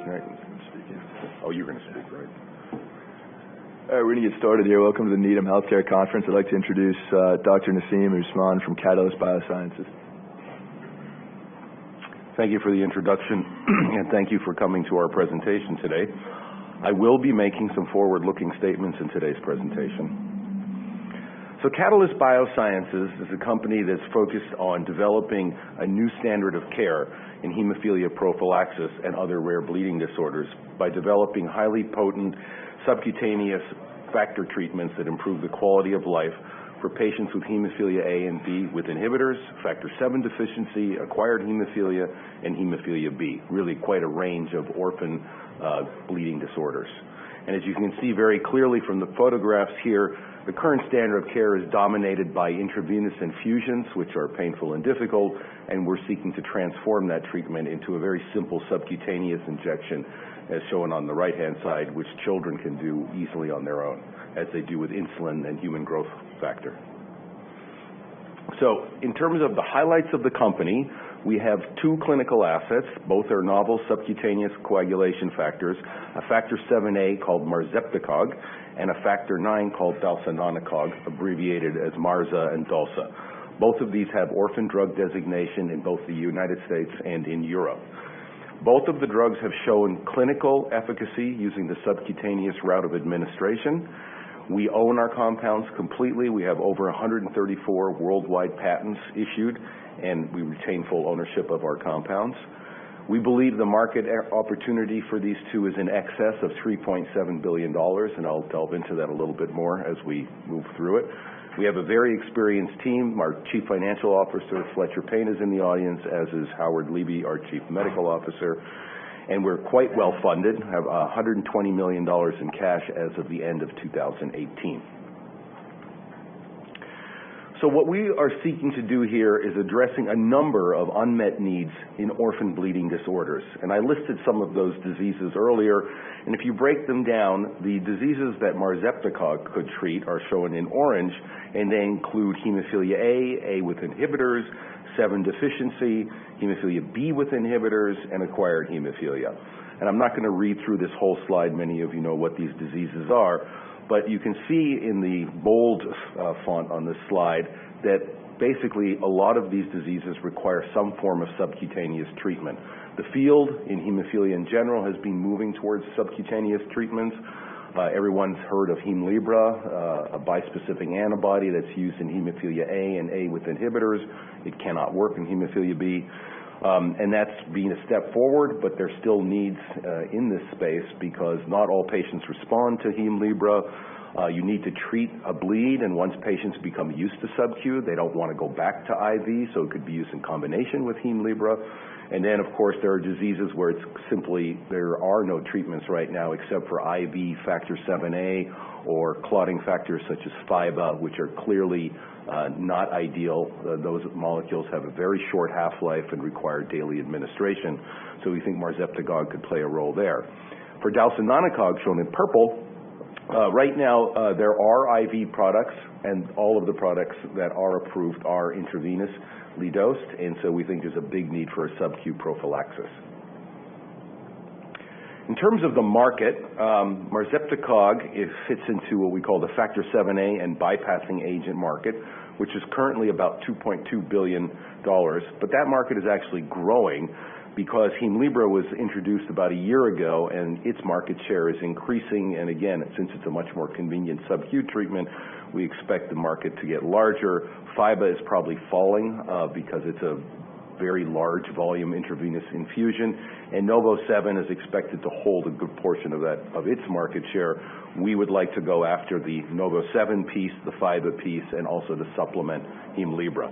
right? Oh, you're going to speak, right? All right, we're going to get started here. Welcome to the Needham Healthcare Conference. I'd like to introduce Dr. Naseem Usman from Catalyst Biosciences. Thank you for the introduction, and thank you for coming to our presentation today. I will be making some forward-looking statements in today's presentation. So Catalyst Biosciences is a company that's focused on developing a new standard of care in hemophilia prophylaxis and other rare bleeding disorders by developing highly potent subcutaneous factor treatments that improve the quality of life for patients with hemophilia A and B with inhibitors, factor VII deficiency, acquired hemophilia, and hemophilia B. Really quite a range of orphan bleeding disorders. And as you can see very clearly from the photographs here, the current standard of care is dominated by intravenous infusions, which are painful and difficult, and we're seeking to transform that treatment into a very simple subcutaneous injection, as shown on the right-hand side, which children can do easily on their own, as they do with insulin and human growth factor. So in terms of the highlights of the company, we have two clinical assets. Both are novel subcutaneous coagulation factors, a factor VIIa called marzeptocog and a factor IX called dalzanemdor, abbreviated as MARZA and DALSA. Both of these have orphan drug designation in both the United States and in Europe. Both of the drugs have shown clinical efficacy using the subcutaneous route of administration. We own our compounds completely. We have over 134 worldwide patents issued, and we retain full ownership of our compounds. We believe the market opportunity for these two is in excess of $3.7 billion, and I'll delve into that a little bit more as we move through it. We have a very experienced team. Our Chief Financial Officer, Fletcher Payne, is in the audience, as is Howard Levy, our Chief Medical Officer. And we're quite well funded, have $120 million in cash as of the end of 2018. So what we are seeking to do here is addressing a number of unmet needs in orphan bleeding disorders. And I listed some of those diseases earlier, and if you break them down, the diseases that marzeptocog could treat are shown in orange, and they include hemophilia A with inhibitors, VII deficiency, hemophilia B with inhibitors, and acquired hemophilia. And I'm not going to read through this whole slide. Many of you know what these diseases are. But you can see in the bold font on this slide that basically a lot of these diseases require some form of subcutaneous treatment. The field in hemophilia in general has been moving towards subcutaneous treatments. Everyone's heard of Hemlibra, a bispecific antibody that's used in hemophilia A and A with inhibitors. It cannot work in hemophilia B. And that's been a step forward, but there's still needs in this space because not all patients respond to Hemlibra. You need to treat a bleed, and once patients become used to sub-Q, they don't want to go back to IV, so it could be used in combination with Hemlibra. And then, of course, there are diseases where it's simply there are no treatments right now except for IV factor VIIa or clotting factors such as FIBA, which are clearly not ideal. Those molecules have a very short half-life and require daily administration, so we think marzeptocog could play a role there. For dalzanemdor, shown in purple, right now there are IV products, and all of the products that are approved are intravenously dosed, and so we think there's a big need for a sub-Q prophylaxis. In terms of the market, marzeptocog fits into what we call the factor VIIa and bypassing agent market, which is currently about $2.2 billion. But that market is actually growing because Hemlibra was introduced about a year ago, and its market share is increasing. And again, since it's a much more convenient sub-Q treatment, we expect the market to get larger. FIBA is probably falling because it's a very large volume intravenous infusion, and NovoSeven is expected to hold a good portion of its market share. We would like to go after the NovoSeven piece, the FIBA piece, and also to supplement Hemlibra.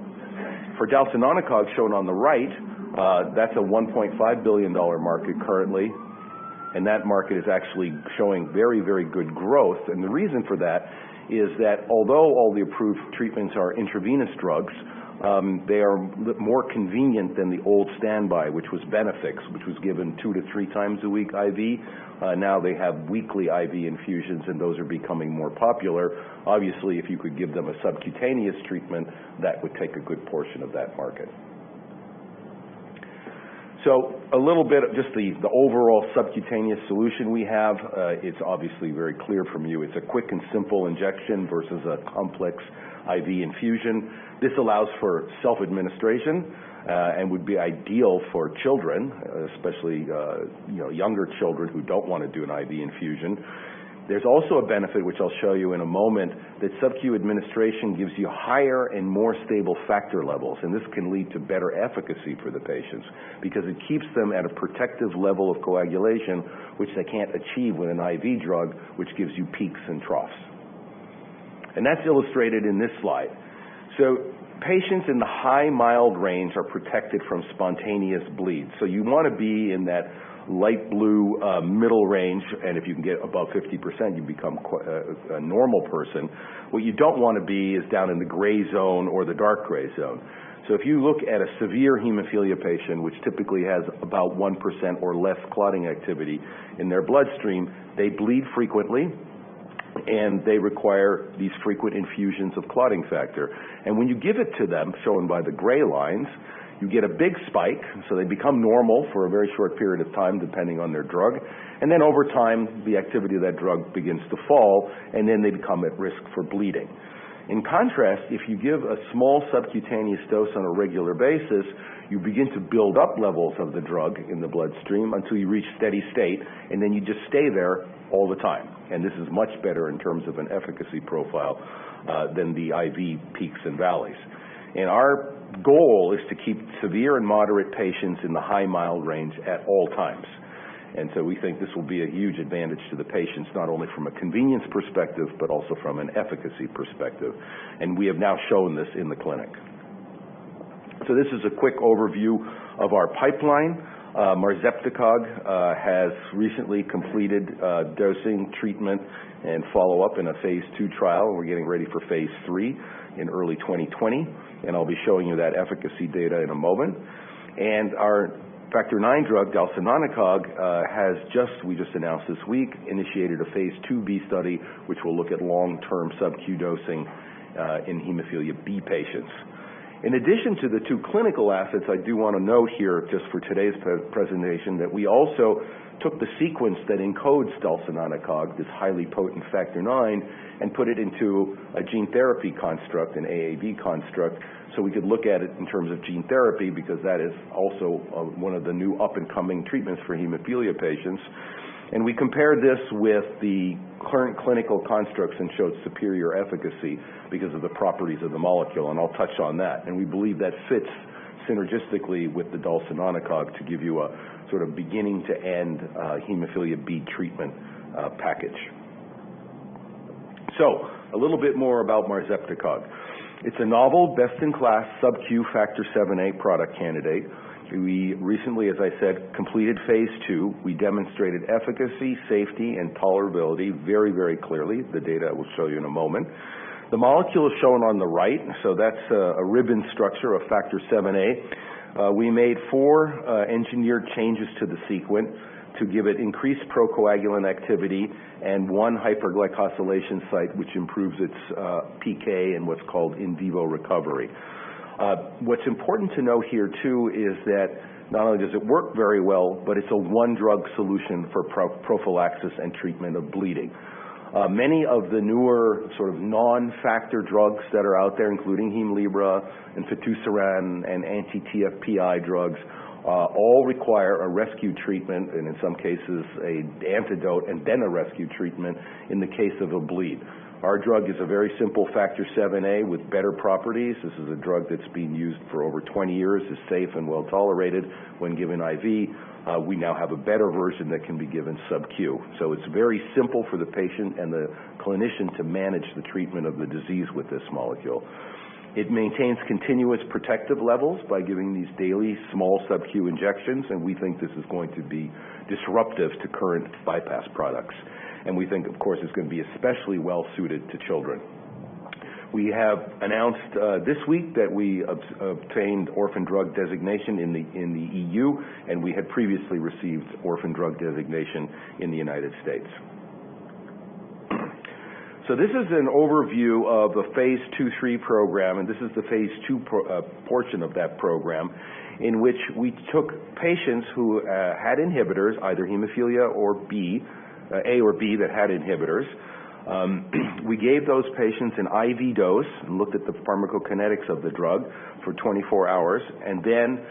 For dalzanemdor, shown on the right, that's a $1.5 billion market currently, and that market is actually showing very, very good growth. And the reason for that is that although all the approved treatments are intravenous drugs, they are more convenient than the old standby, which was Benefix, which was given 2 to 3 times a week IV. Now they have weekly IV infusions, and those are becoming more popular. Obviously, if you could give them a subcutaneous treatment, that would take a good portion of that market. So a little bit of just the overall subcutaneous solution we have, it's obviously very clear from you. It's a quick and simple injection versus a complex IV infusion. This allows for self-administration and would be ideal for children, especially younger children who don't want to do an IV infusion. There's also a benefit, which I'll show you in a moment, that sub-Q administration gives you higher and more stable factor levels, and this can lead to better efficacy for the patients because it keeps them at a protective level of coagulation, which they can't achieve with an IV drug, which gives you peaks and troughs. And that's illustrated in this slide. So patients in the high mild range are protected from spontaneous bleed. So you want to be in that light blue middle range, and if you can get above 50%, you become a normal person. What you don't want to be is down in the gray zone or the dark gray zone. So if you look at a severe hemophilia patient, which typically has about 1% or less clotting activity in their bloodstream, they bleed frequently, and they require these frequent infusions of clotting factor. And when you give it to them, shown by the gray lines, you get a big spike, so they become normal for a very short period of time depending on their drug, and then over time the activity of that drug begins to fall, and then they become at risk for bleeding. In contrast, if you give a small subcutaneous dose on a regular basis, you begin to build up levels of the drug in the bloodstream until you reach steady state, and then you just stay there all the time. And this is much better in terms of an efficacy profile than the IV peaks and valleys. And our goal is to keep severe and moderate patients in the high-mild range at all times. And so we think this will be a huge advantage to the patients, not only from a convenience perspective, but also from an efficacy perspective. And we have now shown this in the clinic. So this is a quick overview of our pipeline. Marzeptocog has recently completed dosing, treatment, and follow-up in a phase 2 trial. We're getting ready for phase 3 in early 2020, and I'll be showing you that efficacy data in a moment. And our Factor IX drug, dalzanemdor, we just announced this week, initiated a phase 2b study, which will look at long-term sub-Q dosing in hemophilia B patients. In addition to the 2 clinical assets, I do want to note here, just for today's presentation, that we also took the sequence that encodes dalzanemdor, this highly potent Factor IX, and put it into a gene therapy construct, an AAV construct, so we could look at it in terms of gene therapy, because that is also one of the new up-and-coming treatments for hemophilia patients. And we compared this with the current clinical constructs and showed superior efficacy because of the properties of the molecule, and I'll touch on that. And we believe that fits synergistically with the dalzanemdor to give you a sort of beginning-to-end hemophilia B treatment package. So, a little bit more about Marzeptocog. It's a novel, best-in-class sub-Q Factor VIIa product candidate. We recently, as I said, completed phase 2. We demonstrated efficacy, safety, and tolerability very, very clearly. The data I will show you in a moment. The molecule is shown on the right, so that's a ribbon structure of Factor VIIa. We made 4 engineered changes to the sequence to give it increased procoagulant activity and 1 hyperglycosylation site, which improves its PK and what's called in vivo recovery. What's important to note here, too, is that not only does it work very well, but it's a one-drug solution for prophylaxis and treatment of bleeding. Many of the newer sort of non-factor drugs that are out there, including Hemlibra and fitusiran and anti-TFPI drugs, all require a rescue treatment, and in some cases an antidote and then a rescue treatment in the case of a bleed. Our drug is a very simple Factor VIIa with better properties. This is a drug that's been used for over 20 years, is safe and well tolerated when given IV. We now have a better version that can be given sub-Q. So it's very simple for the patient and the clinician to manage the treatment of the disease with this molecule. It maintains continuous protective levels by giving these daily small sub-Q injections, and we think this is going to be disruptive to current bypass products. And we think, of course, it's going to be especially well suited to children. We have announced this week that we obtained orphan drug designation in the EU, and we had previously received orphan drug designation in the United States. So this is an overview of the phase 2-3 program, and this is the phase 2 portion of that program, in which we took patients who had inhibitors, either hemophilia or B, A or B that had inhibitors. We gave those patients an IV dose and looked at the pharmacokinetics of the drug for 24 hours, and then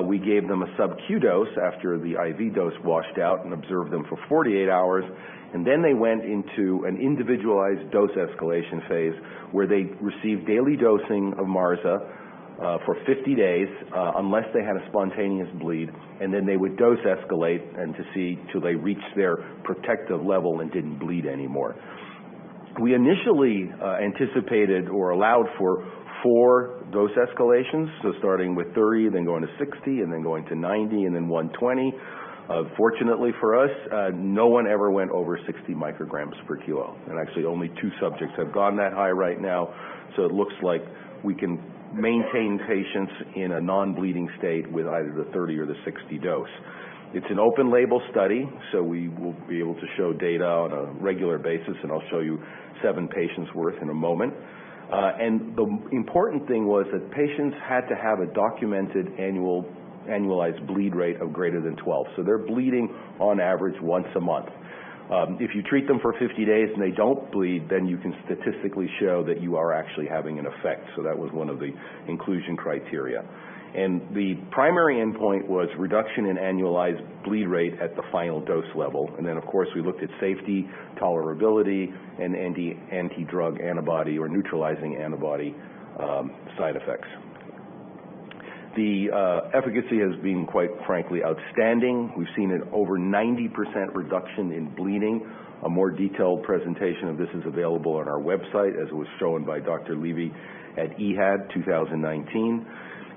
we gave them a sub-Q dose after the IV dose washed out and observed them for 48 hours, and then they went into an individualized dose escalation phase where they received daily dosing of Marza for 50 days unless they had a spontaneous bleed, and then they would dose escalate and to see till they reached their protective level and didn't bleed anymore. We initially anticipated or allowed for 4 dose escalations, so starting with 30, then going to 60, and then going to 90, and then 120. Fortunately for us, no one ever went over 60 micrograms per kilo, and actually only 2 subjects have gone that high right now, so it looks like we can maintain patients in a non-bleeding state with either the 30 or the 60 dose. It's an open label study, so we will be able to show data on a regular basis, and I'll show you 7 patients worth in a moment. And the important thing was that patients had to have a documented annualized bleed rate of greater than 12. So they're bleeding on average once a month. If you treat them for 50 days and they don't bleed, then you can statistically show that you are actually having an effect. So that was one of the inclusion criteria. And the primary endpoint was reduction in annualized bleed rate at the final dose level. And then, of course, we looked at safety, tolerability, and anti-drug antibody or neutralizing antibody side effects. The efficacy has been, quite frankly, outstanding. We've seen an over 90% reduction in bleeding. A more detailed presentation of this is available on our website, as it was shown by Dr. Levy at EHAD 2019.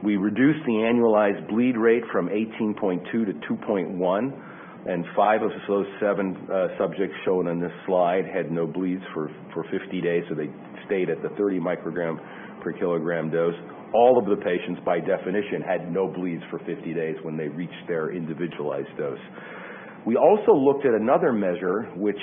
We reduced the annualized bleed rate from 18.2 to 2.1, and 5 of those 7 subjects shown on this slide had no bleeds for 50 days, so they stayed at the 30 microgram per kilogram dose. All of the patients, by definition, had no bleeds for 50 days when they reached their individualized dose. We also looked at another measure, which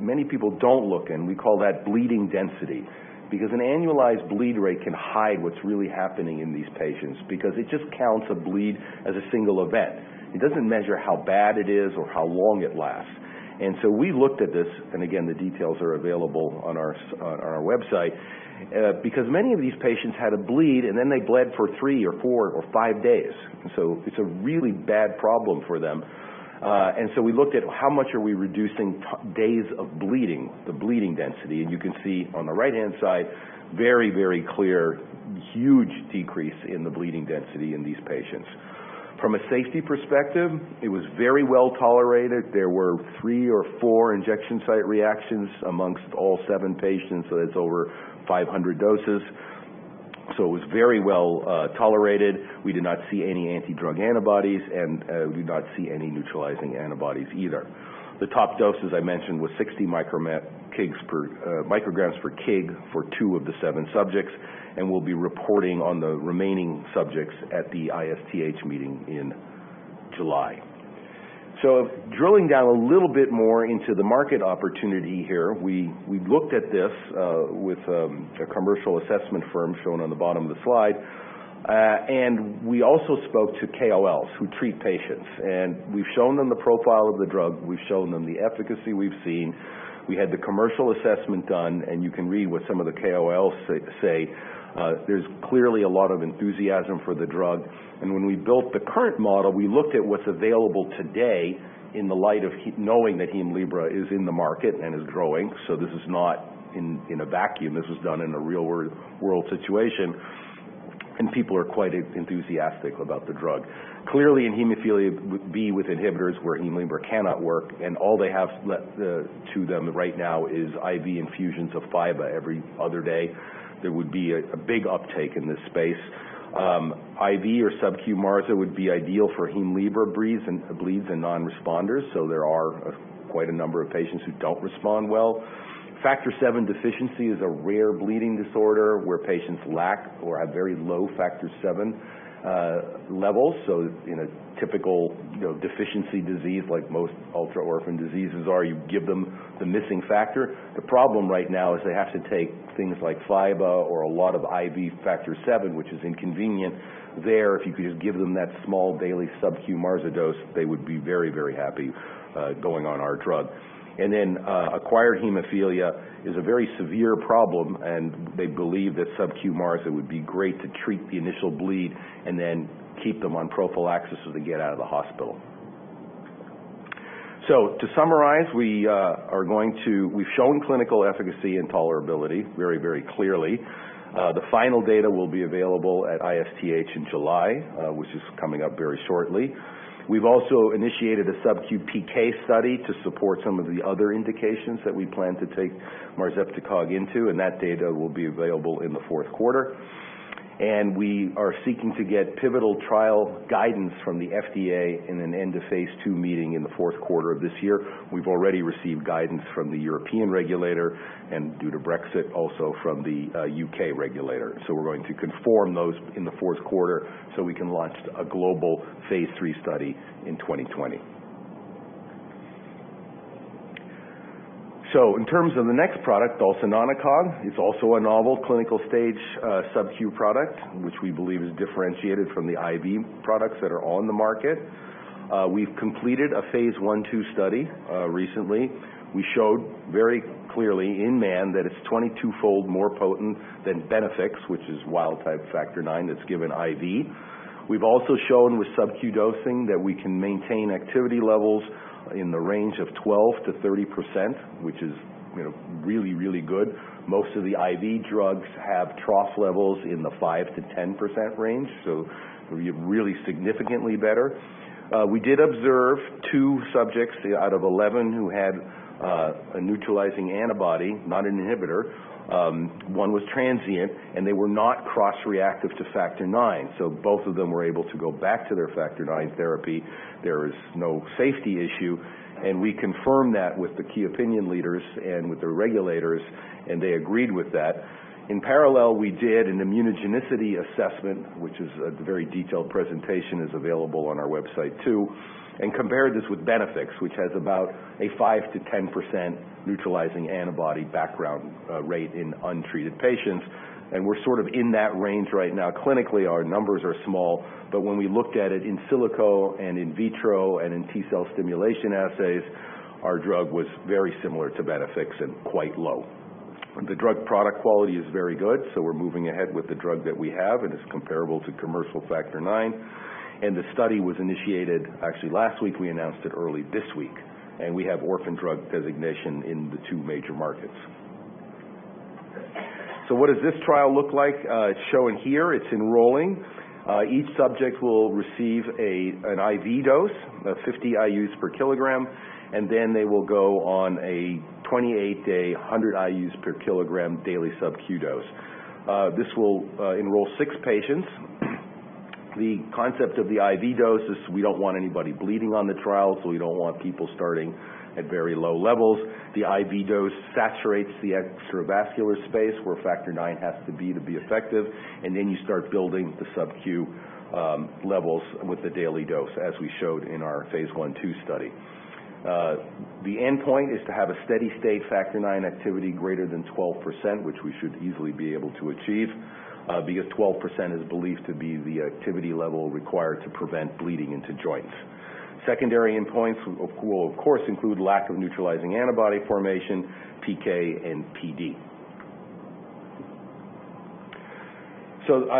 many people don't look in. We call that bleeding density, because an annualized bleed rate can hide what's really happening in these patients, because it just counts a bleed as a single event. It doesn't measure how bad it is or how long it lasts. And so we looked at this, and again, the details are available on our website, because many of these patients had a bleed and then they bled for 3 or 4 or 5 days. And so it's a really bad problem for them. And so we looked at how much are we reducing days of bleeding, the bleeding density, and you can see on the right-hand side, very, very clear, huge decrease in the bleeding density in these patients. From a safety perspective, it was very well tolerated. There were 3 or 4 injection site reactions amongst all 7 patients, so that's over 500 doses. So it was very well tolerated. We did not see any anti-drug antibodies, and we did not see any neutralizing antibodies either. The top dose, as I mentioned, was 60 micrograms per kg for 2 of the 7 subjects, and we'll be reporting on the remaining subjects at the ISTH meeting in July. So drilling down a little bit more into the market opportunity here, we looked at this with a commercial assessment firm shown on the bottom of the slide, and we also spoke to KOLs who treat patients, and we've shown them the profile of the drug, we've shown them the efficacy we've seen. We had the commercial assessment done, and you can read what some of the KOLs say. There's clearly a lot of enthusiasm for the drug, and when we built the current model, we looked at what's available today in the light of knowing that Hemlibra is in the market and is growing. So this is not in a vacuum. This was done in a real world situation, and people are quite enthusiastic about the drug. Clearly in hemophilia B with inhibitors where Hemlibra cannot work, and all they have to them right now is IV infusions of FIBA every other day, there would be a big uptake in this space. IV or sub-Q Marza would be ideal for Hemlibra bleeds and non-responders, so there are quite a number of patients who don't respond well. Factor VII deficiency is a rare bleeding disorder where patients lack or have very low factor VII, levels. So in a typical deficiency disease like most ultra-orphan diseases are, you give them the missing factor. The problem right now is they have to take things like FIBA or a lot of IV factor 7, which is inconvenient. There, if you could just give them that small daily sub-Q Marza dose, they would be very, very happy going on our drug. And then acquired hemophilia is a very severe problem, and they believe that sub-Q Marza would be great to treat the initial bleed and then keep them on prophylaxis so they get out of the hospital. So to summarize, we've shown clinical efficacy and tolerability very, very clearly. The final data will be available at ISTH in July, which is coming up very shortly. We've also initiated a sub-Q PK study to support some of the other indications that we plan to take Marzepticog into, and that data will be available in the fourth quarter. And we are seeking to get pivotal trial guidance from the FDA in an end-of-phase 2 meeting in the fourth quarter of this year. We've already received guidance from the European regulator, and due to Brexit, also from the UK regulator. So we're going to conform those in the fourth quarter so we can launch a global phase 3 study in 2020. So in terms of the next product, Dalsanonacog, it's also a novel clinical stage sub-Q product, which we believe is differentiated from the IV products that are on the market. We've completed a phase 1/2 study recently. We showed very clearly in man that it's 22-fold more potent than Benefix, which is wild-type factor 9 that's given IV. We've also shown with sub-Q dosing that we can maintain activity levels in the range of 12 to 30%, which is really, really good. Most of the IV drugs have trough levels in the 5 to 10% range, so really significantly better. We did observe 2 subjects out of 11 who had a neutralizing antibody, not an inhibitor. One was transient, and they were not cross-reactive to factor 9, so both of them were able to go back to their factor 9 therapy. There is no safety issue, and we confirmed that with the key opinion leaders and with the regulators, and they agreed with that. In parallel, we did an immunogenicity assessment, which is a very detailed presentation, is available on our website too, and compared this with Benefix, which has about a 5 to 10% neutralizing antibody background rate in untreated patients. And we're sort of in that range right now. Clinically, our numbers are small, but when we looked at it in silico and in vitro and in T-cell stimulation assays, our drug was very similar to Benefix and quite low. The drug product quality is very good, so we're moving ahead with the drug that we have, and it's comparable to commercial factor 9. And the study was initiated, actually last week, we announced it early this week, and we have orphan drug designation in the 2 major markets. So what does this trial look like? It's shown here. It's enrolling. Each subject will receive an IV dose of 50 IUs per kilogram, and then they will go on a 28-day, 100 IUs per kilogram daily sub-Q dose. This will enroll 6 patients. The concept of the IV dose is we don't want anybody bleeding on the trial, so we don't want people starting at very low levels. The IV dose saturates the extravascular space where factor 9 has to be effective, and then you start building the sub-Q levels with the daily dose, as we showed in our phase 1/2 study. The endpoint is to have a steady state factor 9 activity greater than 12%, which we should easily be able to achieve, because 12% is believed to be the activity level required to prevent bleeding into joints. Secondary endpoints will, of course, include lack of neutralizing antibody formation, PK, and PD. So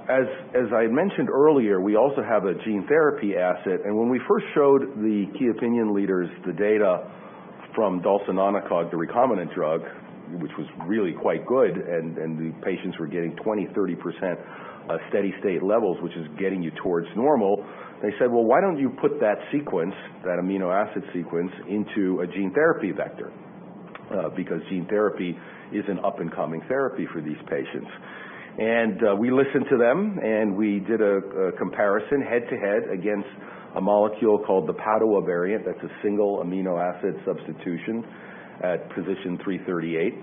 as I mentioned earlier, we also have a gene therapy asset, and when we first showed the key opinion leaders the data from Dalsanonacog, the recombinant drug, which was really quite good, and the patients were getting 20-30% steady state levels, which is getting you towards normal, they said, well, why don't you put that sequence, that amino acid sequence, into a gene therapy vector? Because gene therapy is an up-and-coming therapy for these patients. And we listened to them, and we did a comparison head-to-head against a molecule called the Padua variant. That's a single amino acid substitution at position 338.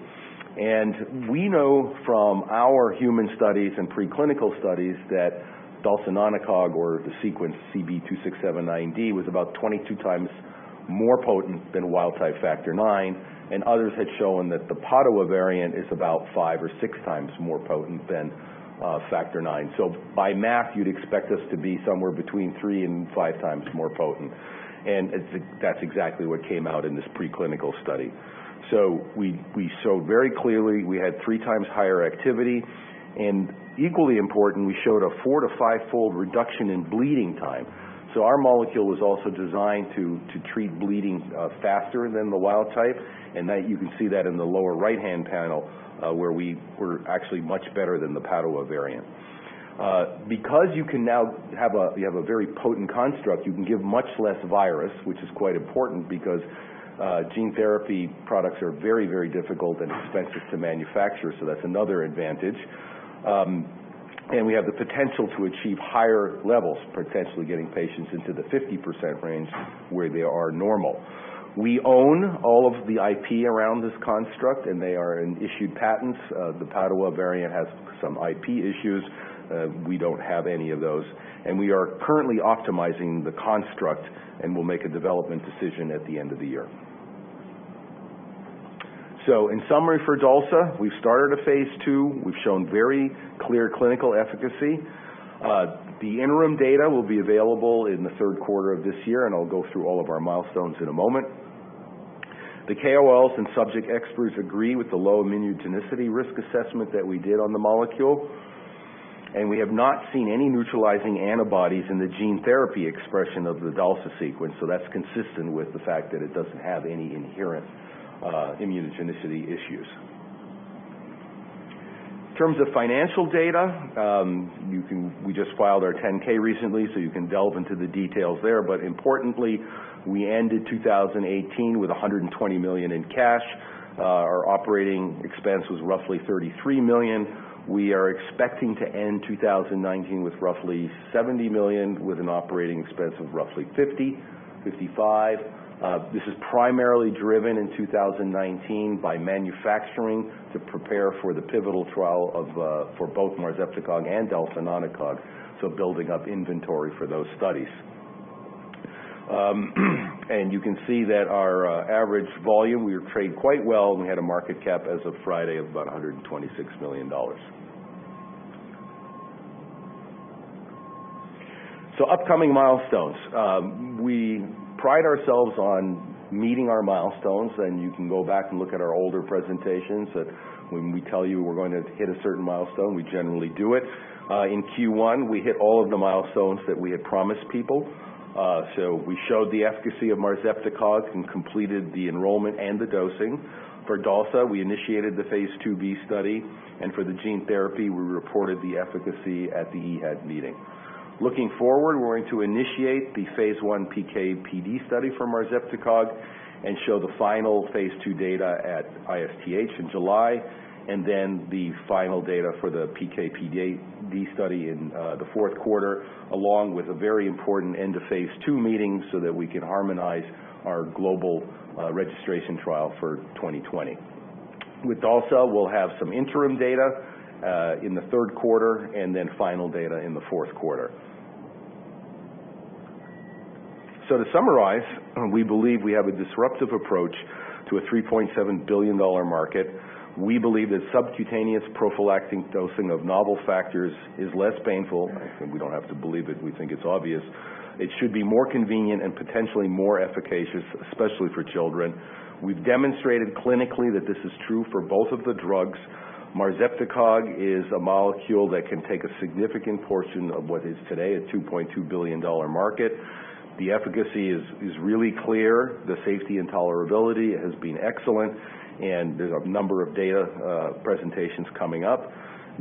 And we know from our human studies and preclinical studies that dalsanomicog, or the sequence CB2679D, was about 22 times more potent than wild-type factor IX, and others had shown that the Padua variant is about 5 or 6 times more potent than factor IX. So by math, you'd expect us to be somewhere between 3 and 5 times more potent. And that's exactly what came out in this preclinical study. So we showed very clearly we had 3 times higher activity, and equally important, we showed a 4 to 5-fold reduction in bleeding time. So our molecule was also designed to treat bleeding faster than the wild type, and that you can see that in the lower right-hand panel, where we were actually much better than the Padua variant. Because you can now have a very potent construct, you can give much less virus, which is quite important because gene therapy products are very, very difficult and expensive to manufacture, so that's another advantage. And we have the potential to achieve higher levels, potentially getting patients into the 50% range where they are normal. We own all of the IP around this construct, and they are in issued patents. The Padua variant has some IP issues. We don't have any of those. And we are currently optimizing the construct, and we'll make a development decision at the end of the year. So in summary for DALSA, we've started a phase 2. We've shown very clear clinical efficacy. The interim data will be available in the third quarter of this year, and I'll go through all of our milestones in a moment. The KOLs and subject experts agree with the low immunogenicity risk assessment that we did on the molecule, and we have not seen any neutralizing antibodies in the gene therapy expression of the DALSA sequence, so that's consistent with the fact that it doesn't have any inherent immunogenicity issues. In terms of financial data, we just filed our 10K recently, so you can delve into the details there, but importantly, we ended 2018 with $120 million in cash. Our operating expense was roughly $33 million. We are expecting to end 2019 with roughly $70 million, with an operating expense of roughly $55. This is primarily driven in 2019 by manufacturing to prepare for the pivotal trial for both Marzepticog and dalsanomicog, so building up inventory for those studies. And you can see that our average volume, we trade quite well, and we had a market cap as of Friday of about $126 million. So upcoming milestones. We pride ourselves on meeting our milestones, and you can go back and look at our older presentations that when we tell you we're going to hit a certain milestone, we generally do it. In Q1, we hit all of the milestones that we had promised people. So we showed the efficacy of Marzepticog and completed the enrollment and the dosing. For DALSA, we initiated the phase 2b study, and for the gene therapy, we reported the efficacy at the EHAD meeting. Looking forward, we're going to initiate the phase 1 PK/PD study for Marzepticog and show the final phase 2 data at ISTH in July, and then the final data for the PK/PD study in the fourth quarter, along with a very important end of phase 2 meeting so that we can harmonize our global registration trial for 2020. With DALSA, we'll have some interim data in the third quarter, and then final data in the fourth quarter. So to summarize, we believe we have a disruptive approach to a $3.7 billion market. We believe that subcutaneous prophylactic dosing of novel factors is less painful. I think we don't have to believe it. We think it's obvious. It should be more convenient and potentially more efficacious, especially for children. We've demonstrated clinically that this is true for both of the drugs. Marzepticog is a molecule that can take a significant portion of what is today a $2.2 billion market. The efficacy is really clear. The safety and tolerability has been excellent, and there's a number of data presentations coming up.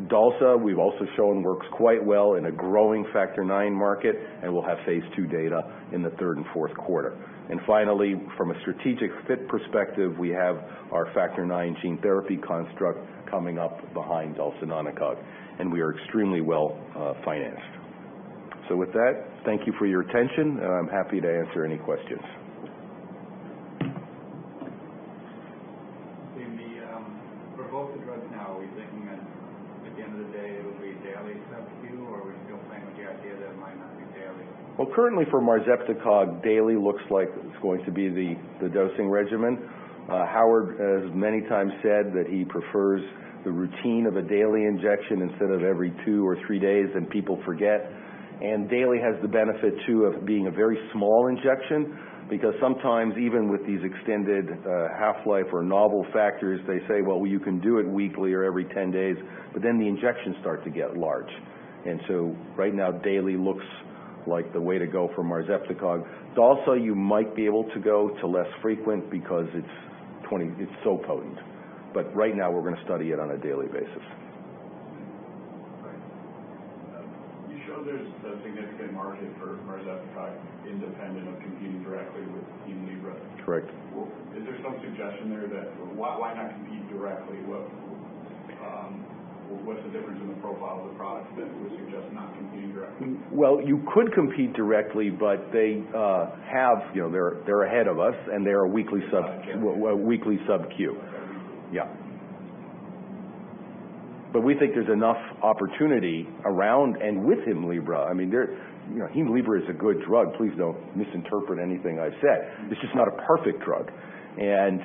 DALSA, we've also shown, works quite well in a growing factor IX market, and we'll have phase 2 data in the third and fourth quarter. And finally, from a strategic fit perspective, we have our factor IX gene therapy construct coming up behind dalsanomicog, and we are extremely well financed. So with that, thank you for your attention, and I'm happy to answer any questions. For both the drugs now, are we thinking that at the end of the day it will be daily sub-Q, or are we still playing with the currently for Marzepticog, daily looks like it's going to be the dosing regimen. Howard has many times said that he prefers the routine of a daily injection instead of every 2 or 3 days, and people forget. And daily has the benefit, too, of being a very small injection, because sometimes even with these extended half-life or novel factors, they say, well, you can do it weekly or every 10 days, but then the injections start to get large. And so right now, daily looks like the way to go for Marzepticog. Also, you might be able to go to less frequent because it's so potent. But right now, we're going to study it on a daily basis. You showed there's a significant market for Marzepticog independent of competing directly with Hemlibra. Correct. Well, is there some suggestion there that why not compete directly? What's the difference in the profile of the product that would suggest not competing directly? Well, you could compete directly, but they they're ahead of us, and they're a weekly sub-Q. Yeah. But we think there's enough opportunity around and with Hemlibra. I mean, Hemlibra is a good drug. Please don't misinterpret anything I've said. It's just not a perfect drug. And,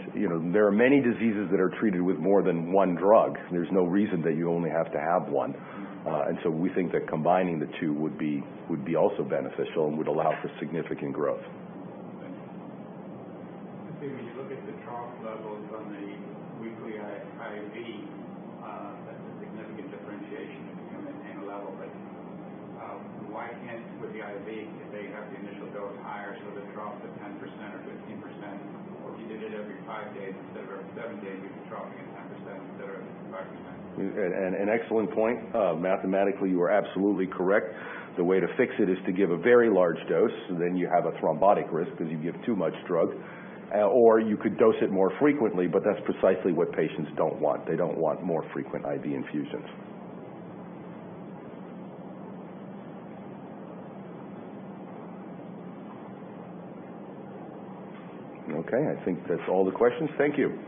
there are many diseases that are treated with more than one drug. There's no reason that you only have to have one. And so we think that combining the two would be also beneficial and would allow for significant growth. When you look at the trough levels on the weekly IV, that's a significant differentiation if you can maintain a level. But why can't, with the IV, if they have the initial dose higher, so the trough at 10% or 15%, or if you did it every 5 days instead of every 7 days, you could troughing at 10% instead of 5%. An excellent point. Mathematically, you are absolutely correct. The way to fix it is to give a very large dose, and then you have a thrombotic risk because you give too much drug. Or you could dose it more frequently, but that's precisely what patients don't want. They don't want more frequent IV infusions. Okay, I think that's all the questions. Thank you.